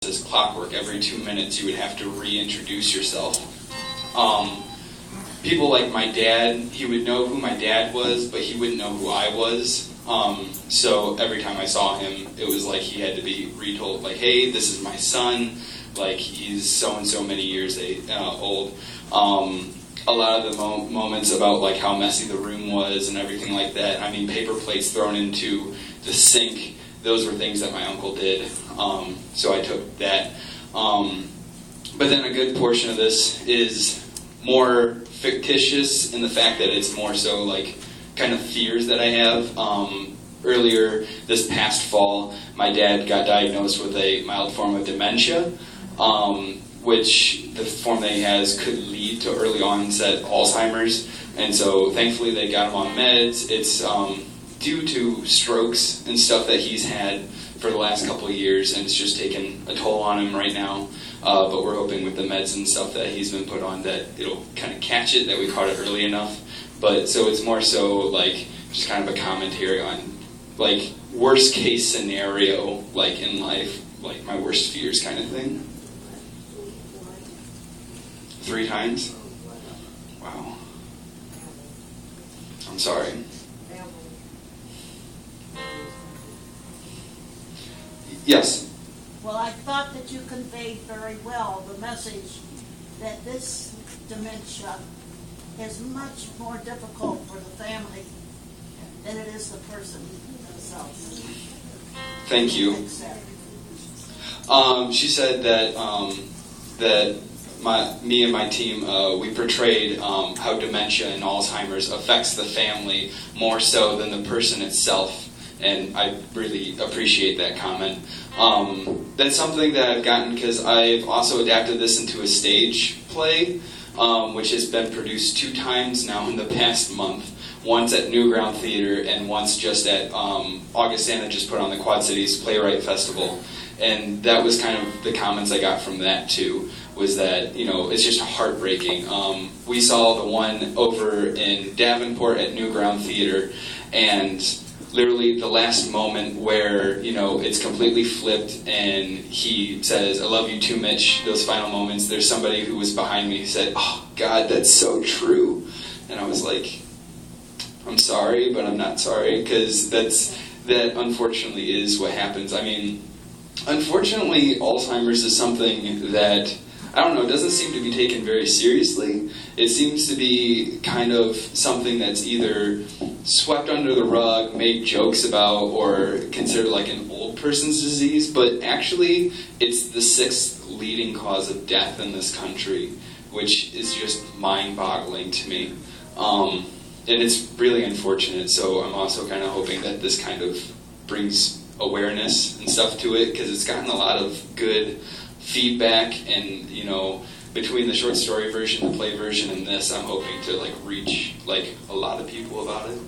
as clockwork. Every 2 minutes you would have to reintroduce yourself. People like my dad, he would know who my dad was, but he wouldn't know who I was. So every time I saw him, it was like he had to be retold, like, hey, this is my son, like he's so-and-so many years old. A lot of the moments about like how messy the room was and everything like that, I mean, paper plates thrown into the sink, those were things that my uncle did. So I took that. But then a good portion of this is more fictitious in the fact that it's more so like kind of fears that I have. Earlier this past fall, my dad got diagnosed with a mild form of dementia, which the form that he has could lead to early onset Alzheimer's. And so thankfully they got him on meds. It's due to strokes and stuff that he's had for the last couple of years, and it's just taken a toll on him right now. But we're hoping with the meds and stuff that he's been put on that it'll kind of catch it, that we caught it early enough. But so it's more so like just kind of a commentary on like worst case scenario, like in life, like my worst fears kind of thing. 3 times? Wow. I'm sorry. Yes? Well, I thought that you conveyed very well the message that this dementia is much more difficult for the family than it is the person themselves. Thank you. She said that me and my team, we portrayed how dementia and Alzheimer's affects the family more so than the person itself. And I really appreciate that comment. That's something that I've gotten because I've also adapted this into a stage play, which has been produced 2 times now in the past month. Once at Newground Theater and once just at Augustana just put on the Quad Cities Playwright Festival. And that was kind of the comments I got from that too, was that, you know, it's just heartbreaking. We saw the one over in Davenport at Newground Theater, and literally the last moment where, you know, it's completely flipped and he says, I love you too, Mitch, those final moments, there's somebody who was behind me who said, oh, God, that's so true. And I was like, I'm sorry, but I'm not sorry, because that unfortunately is what happens. I mean, unfortunately, Alzheimer's is something that, I don't know, doesn't seem to be taken very seriously. It seems to be kind of something that's either swept under the rug, made jokes about, or considered like an old person's disease, but actually it's the 6th leading cause of death in this country, which is just mind-boggling to me. And it's really unfortunate, so I'm also kind of hoping that this kind of brings awareness and stuff to it, because it's gotten a lot of good feedback, and, you know, between the short story version, the play version, and this, I'm hoping to like reach like a lot of people about it.